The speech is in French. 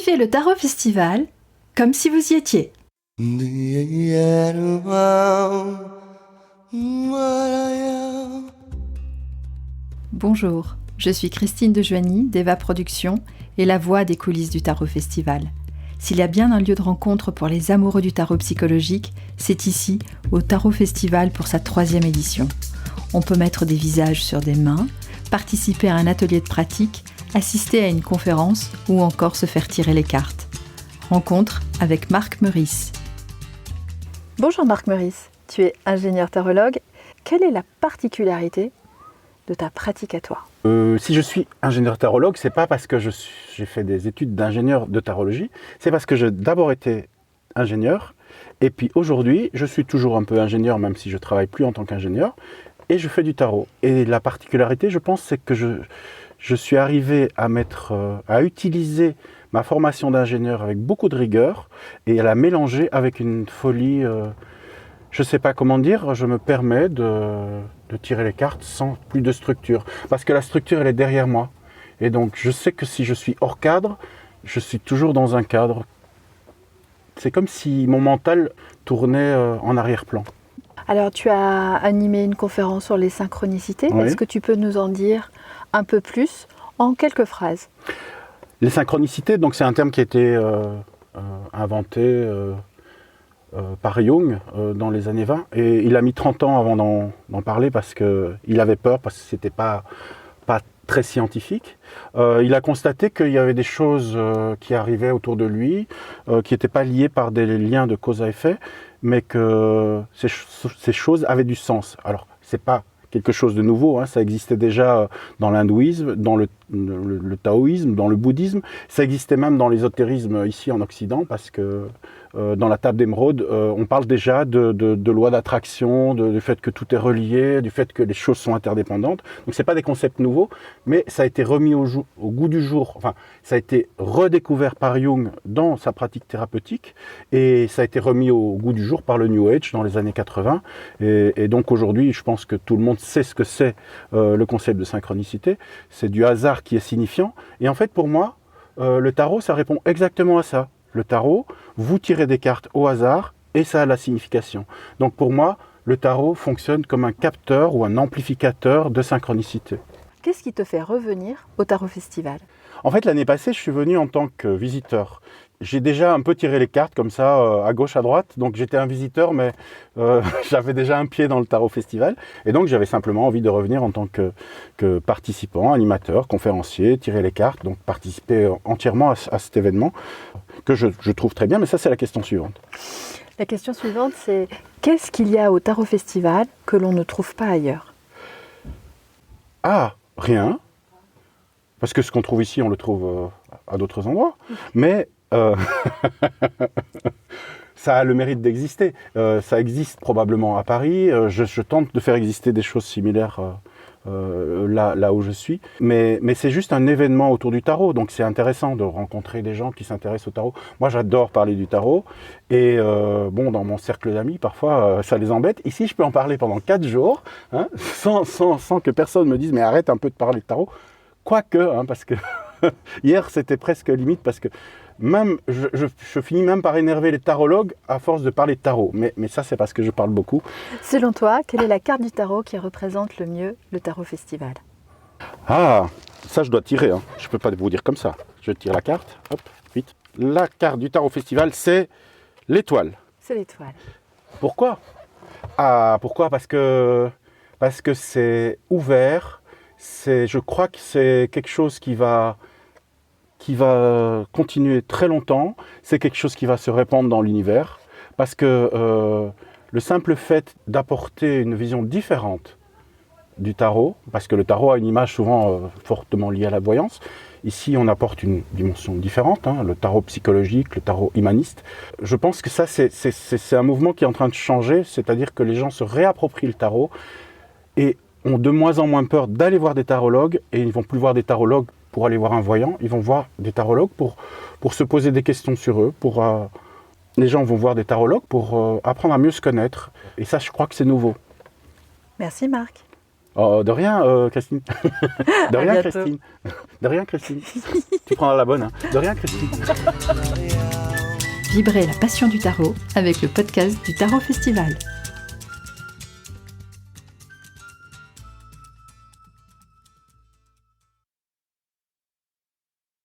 Vivez le Tarot Festival comme si vous y étiez. Bonjour, je suis Christine Dejoigny d'Eva Productions et la voix des coulisses du Tarot Festival. S'il y a bien un lieu de rencontre pour les amoureux du tarot psychologique, c'est ici, au Tarot Festival pour sa 3e édition. On peut mettre des visages sur des mains, participer à un atelier de pratique, assister à une conférence ou encore se faire tirer les cartes. Rencontre avec Marc Meurice. Bonjour Marc Meurice, tu es ingénieur tarologue. Quelle est la particularité de ta pratique à toi ? Si je suis ingénieur tarologue, c'est pas parce que j'ai fait des études d'ingénieur de tarologie, c'est parce que j'ai d'abord été ingénieur, et puis aujourd'hui, je suis toujours un peu ingénieur, même si je travaille plus en tant qu'ingénieur, et je fais du tarot. Et la particularité, je pense, c'est que je suis arrivé à utiliser ma formation d'ingénieur avec beaucoup de rigueur et à la mélanger avec une folie, je ne sais pas comment dire, je me permets de tirer les cartes sans plus de structure. Parce que la structure, elle est derrière moi. Et donc, je sais que si je suis hors cadre, je suis toujours dans un cadre. C'est comme si mon mental tournait en arrière-plan. Alors, tu as animé une conférence sur les synchronicités. Oui. Est-ce que tu peux nous en dire un peu plus en quelques phrases ? Les synchronicités, donc c'est un terme qui a été inventé par Jung dans les années 20. Et il a mis 30 ans avant d'en parler parce qu'il avait peur, parce que ce n'était pas très scientifique. Il a constaté qu'il y avait des choses qui arrivaient autour de lui, qui n'étaient pas liées par des liens de cause à effet, mais que ces choses avaient du sens. Alors, c'est pas quelque chose de nouveau, hein, ça existait déjà dans l'hindouisme, dans le taoïsme, dans le bouddhisme, ça existait même dans l'ésotérisme ici en Occident, parce que dans la table d'émeraude, on parle déjà de loi d'attraction, du fait que tout est relié, du fait que les choses sont interdépendantes. Donc c'est pas des concepts nouveaux, mais ça a été remis au goût du jour, enfin ça a été redécouvert par Jung dans sa pratique thérapeutique, et ça a été remis au goût du jour par le New Age dans les années 80. Et donc aujourd'hui, je pense que tout le monde sait ce que c'est le concept de synchronicité. C'est du hasard qui est signifiant. Et en fait, pour moi, le tarot, ça répond exactement à ça. Le tarot, vous tirez des cartes au hasard et ça a la signification. Donc pour moi, le tarot fonctionne comme un capteur ou un amplificateur de synchronicité. Qu'est-ce qui te fait revenir au Tarot Festival ? En fait, l'année passée, je suis venu en tant que visiteur. J'ai déjà un peu tiré les cartes comme ça, à gauche, à droite. Donc j'étais un visiteur, mais j'avais déjà un pied dans le Tarot Festival. Et donc j'avais simplement envie de revenir en tant que participant, animateur, conférencier, tirer les cartes, donc participer entièrement à cet événement que je trouve très bien. Mais ça, c'est la question suivante. La question suivante, c'est qu'est-ce qu'il y a au Tarot Festival que l'on ne trouve pas ailleurs ? Ah, rien. Parce que ce qu'on trouve ici, on le trouve à d'autres endroits. Mais ça a le mérite d'exister. Ça existe probablement à Paris. Je tente de faire exister des choses similaires là où je suis. Mais c'est juste un événement autour du tarot. Donc c'est intéressant de rencontrer des gens qui s'intéressent au tarot. Moi, j'adore parler du tarot. Et dans mon cercle d'amis, parfois, ça les embête. Ici, je peux en parler pendant 4 jours, hein, sans que personne me dise « mais arrête un peu de parler de tarot ». Quoique, hein, parce que hier, c'était presque limite, parce que même je finis même par énerver les tarologues à force de parler de tarot. Mais ça, c'est parce que je parle beaucoup. Selon toi, quelle est la carte du tarot qui représente le mieux le Tarot Festival ? Ah, ça, je dois tirer. Hein. Je ne peux pas vous dire comme ça. Je tire la carte. Hop, vite. La carte du Tarot Festival, c'est l'étoile. C'est l'étoile. Pourquoi ? Ah, pourquoi ? Parce que c'est ouvert. Je crois que c'est quelque chose qui va continuer très longtemps. C'est quelque chose qui va se répandre dans l'univers. Parce que le simple fait d'apporter une vision différente du tarot, parce que le tarot a une image souvent fortement liée à la voyance. Ici, on apporte une dimension différente, hein, le tarot psychologique, le tarot humaniste. Je pense que ça, c'est un mouvement qui est en train de changer, c'est-à-dire que les gens se réapproprient le tarot et ont de moins en moins peur d'aller voir des tarologues, et ils ne vont plus voir des tarologues pour aller voir un voyant, ils vont voir des tarologues pour se poser des questions sur eux, les gens vont voir des tarologues pour apprendre à mieux se connaître, et ça, je crois que c'est nouveau. Merci Marc. Oh, de rien, Christine. De À rien, bientôt. Christine. De rien, Christine. Tu prendras la bonne. Hein. De rien, Christine. Vibrez la passion du tarot avec le podcast du Tarot Festival.